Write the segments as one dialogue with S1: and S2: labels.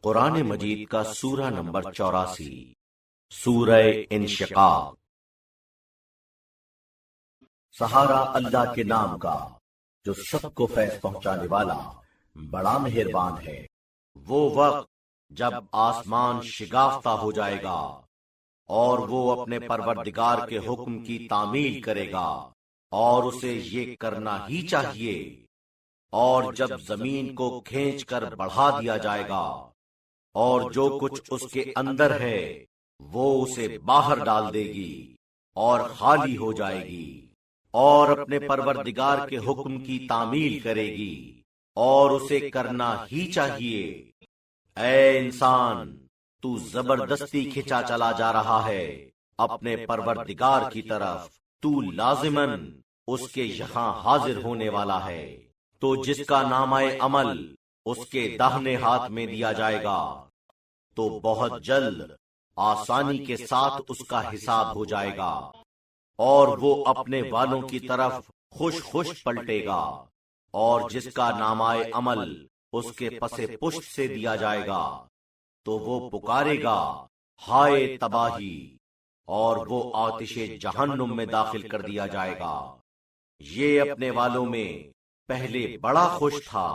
S1: قرآن مجید کا سورہ نمبر 84، سورہ انشقاق۔ سہارا اللہ کے نام کا جو سب کو فیض پہنچانے والا بڑا مہربان ہے۔ وہ وقت جب آسمان شگافتہ ہو جائے گا اور وہ اپنے پروردگار کے حکم کی تعمیل کرے گا اور اسے یہ کرنا ہی چاہیے، اور جب زمین کو کھینچ کر بڑھا دیا جائے گا اور جو کچھ اس کے اندر ہے وہ اسے باہر ڈال دے گی اور خالی ہو جائے گی، اور اپنے پروردگار کے حکم کی تعمیل کرے گی اور اسے کرنا ہی چاہیے۔ اے انسان، تو زبردستی کھنچا چلا جا رہا ہے اپنے پروردگار کی طرف، تو لازماً اس کے یہاں حاضر ہونے والا ہے۔ تو جس کا نامہ عمل اس کے داہنے ہاتھ میں دیا جائے گا تو بہت جلد آسانی کے ساتھ اس کا حساب ہو جائے گا، اور وہ اپنے والوں کی طرف خوش خوش پلٹے گا، اور جس کا نامہ عمل اس کے پس پشت سے دیا جائے گا تو وہ پکارے گا ہائے تباہی، اور وہ آتش جہنم میں داخل کر دیا جائے گا۔ یہ اپنے والوں میں پہلے بڑا خوش تھا،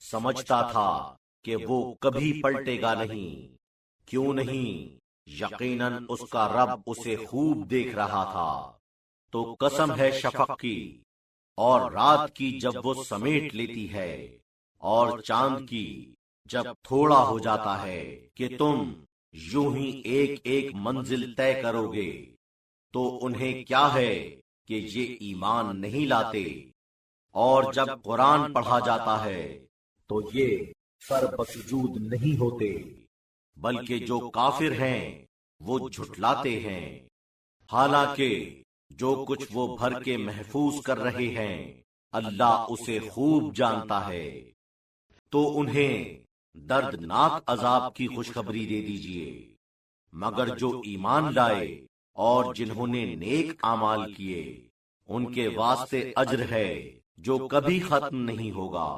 S1: سمجھتا تھا کہ وہ کبھی پلٹے گا نہیں، کیوں نہیں؟ یقیناً اس کا رب اسے خوب دیکھ رہا تھا۔ تو قسم ہے شفق کی اور رات کی جب وہ سمیٹ لیتی ہے، اور چاند کی جب تھوڑا ہو جاتا ہے کہ تم یوں ہی ایک ایک منزل طے کرو گے، تو انہیں کیا ہے کہ یہ ایمان نہیں لاتے، اور جب قرآن پڑھا جاتا ہے تو یہ سر بسجود نہیں ہوتے، بلکہ جو کافر ہیں وہ جھٹلاتے ہیں، حالانکہ جو کچھ وہ بھر کے محفوظ کر رہے ہیں اللہ اسے خوب جانتا ہے۔ تو انہیں دردناک عذاب کی خوشخبری دے دیجئے، مگر جو ایمان لائے اور جنہوں نے نیک اعمال کیے ان کے واسطے اجر ہے جو کبھی ختم نہیں ہوگا۔